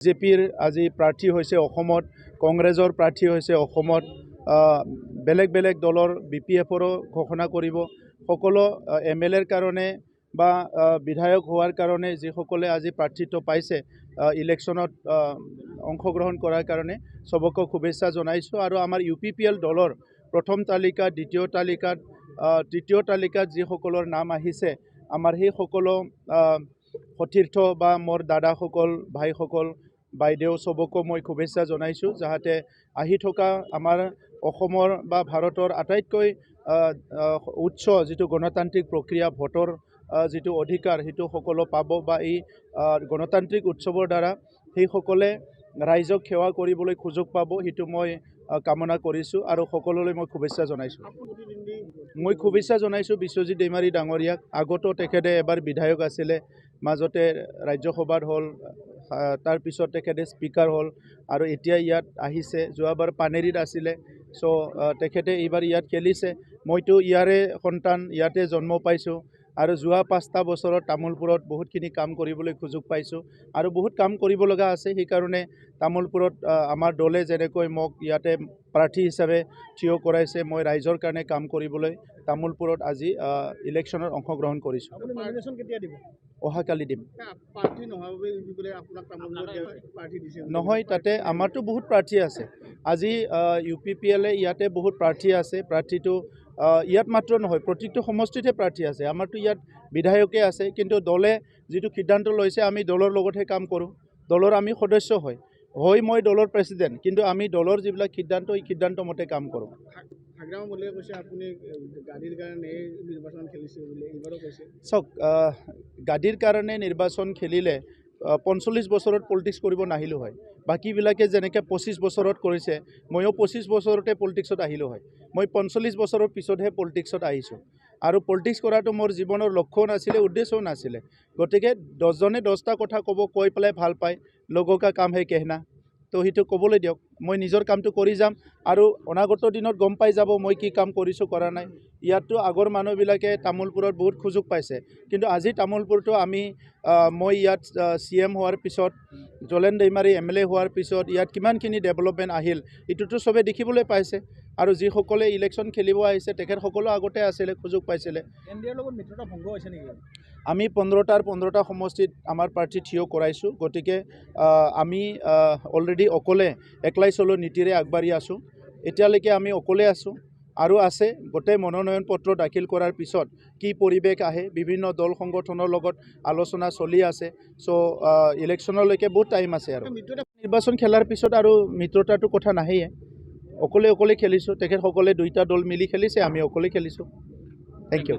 বিজেপিৰ আজি প্ৰাৰ্থী হৈছে অসমত, কংগ্ৰেছৰ প্ৰাৰ্থী হৈছে অসমত, বেলেগ বেলেগ দলৰ BPFৰো ঘোষণা কৰিব। সকলো MLAৰ কাৰণে বা বিধায়ক হোৱাৰ কাৰণে যিসকলে আজি প্ৰাৰ্থীত্ব পাইছে ইলেকশ্যনত অংশগ্ৰহণ কৰাৰ কাৰণে সবকে শুভেচ্ছা জনাইছোঁ। আৰু আমাৰ UPPL দলৰ প্ৰথম তালিকাত, দ্বিতীয় তালিকাত, তৃতীয় তালিকাত যিসকলৰ নাম আহিছে, আমাৰ সেই সকলো সতীৰ্থ বা মোৰ দাদাসকল, ভাইসকল, বাইদেউ সবকে মই শুভেচ্ছা জনাইছোঁ, যাতে আহি থকা আমাৰ অসমৰ বা ভাৰতৰ আটাইতকৈ উচ্চ যিটো গণতান্ত্ৰিক প্ৰক্ৰিয়া, ভোটৰ যিটো অধিকাৰ, সেইটো সকলো পাব বা এই গণতান্ত্ৰিক উৎসৱৰ দ্বাৰা সেইসকলে ৰাইজক সেৱা কৰিবলৈ সুযোগ পাব, সেইটো মই কামনা কৰিছোঁ আৰু সকলোলৈ মই শুভেচ্ছা জনাইছোঁ। মই শুভেচ্ছা জনাইছোঁ বিশ্বজিৎ দৈমাৰী ডাঙৰীয়াক। আগতো তেখেতে এবাৰ বিধায়ক আছিলে, মাজতে ৰাজ্যসভাত হ'ল, তাৰপিছত তেখেতে স্পীকাৰ হ'ল আৰু এতিয়া ইয়াত আহিছে। যোৱাবাৰ পানেৰীত আছিলে, তেখেতে এইবাৰ ইয়াত খেলিছে। মইতো ইয়াৰে সন্তান, ইয়াতে জন্ম পাইছোঁ আৰু যোৱা 5টা বছৰত তামোলপুৰত বহুতখিনি কাম কৰিবলৈ সুযোগ পাইছোঁ আৰু বহুত কাম কৰিব লগা আছে। সেইকাৰণে তামোলপুৰত আমাৰ দলে যেনেকৈ মোক ইয়াতে প্ৰাৰ্থী হিচাপে থিয় কৰাইছে, মই ৰাইজৰ কাৰণে কাম কৰিবলৈ তামোলপুৰত আজি ইলেকশ্যনত অংশগ্ৰহণ কৰিছোঁ। অহাকালি দিম। নহয়, তাতে আমাৰতো বহুত প্ৰাৰ্থী আছে। আজি UPPLে ইয়াতে বহুত প্ৰাৰ্থী আছে। প্ৰাৰ্থীটো ইয়াত মাত্ৰ নহয়, প্ৰত্যেকটো সমষ্টিতে প্ৰাৰ্থী আছে। আমাৰতো ইয়াত বিধায়কে আছে, কিন্তু দলে যিটো সিদ্ধান্ত লৈছে আমি দলৰ লগতহে কাম কৰোঁ। দলৰ আমি সদস্য হয় মই দলৰ প্ৰেছিডেণ্ট, কিন্তু আমি দলৰ যিবিলাক সিদ্ধান্ত, এই সিদ্ধান্ত মতে কাম কৰোঁ। চাওক, গাদীৰ কাৰণে নিৰ্বাচন খেলিলে 45 বছৰত পলিটিক্স কৰিব নাহিলোঁ হয়। বাকীবিলাকে যেনেকৈ 25 বছৰত কৰিছে, ময়ো 25 বছৰতে পলিটিক্সত আহিলোঁ হয়। মই 45 বছৰৰ পিছতহে পলিটিক্সত আহিছোঁ আৰু পলিটিক্স কৰাটো মোৰ জীৱনৰ লক্ষ্যও নাছিলে, উদ্দেশ্যও নাছিলে। গতিকে 10জনে 10টা কথা কৈ পেলাই ভাল পায়, লোগোं का काम है कहना, তো সেইটো ক'বলৈ দিয়ক। মই নিজৰ কামটো কৰি যাম আৰু অনাগত দিনত গম পাই যাব মই কি কাম কৰিছোঁ, কৰা নাই। ইয়াততো আগৰ মানুহবিলাকে তামোলপুৰত বহুত সুযোগ পাইছে, কিন্তু আজি তামোলপুৰটো মই ইয়াত CM হোৱাৰ পিছত, জলেন দৈমাৰী MLA হোৱাৰ পিছত ইয়াত কিমানখিনি ডেভেলপমেণ্ট আহিল, এইটোতো চবে দেখিবলৈ পাইছে। আৰু যিসকলে ইলেকশ্যন খেলিব আহিছে, তেখেতসকলো আগতে আছিলে, সুযোগ পাইছিলে। আমি 15টা সমষ্টিত আমাৰ প্ৰাৰ্থী থিয় কৰাইছোঁ। গতিকে আমি অলৰেডি একলাই চলো নীতিৰে আগবাঢ়ি আছোঁ। এতিয়ালৈকে আমি অকলে আছোঁ আৰু আছে। গোটেই মনোনয়ন পত্ৰ দাখিল কৰাৰ পিছত কি পৰিৱেশ আহে, বিভিন্ন দল সংগঠনৰ লগত আলোচনা চলি আছে। ইলেকশ্যনলৈকে বহুত টাইম আছে আৰু নিৰ্বাচন খেলাৰ পিছত আৰু মিত্ৰতাটো কথা নাহেয়ে। অকলে খেলিছোঁ, তেখেতসকলে 2টা দল মিলি খেলিছে, আমি অকলে খেলিছোঁ। Thank U.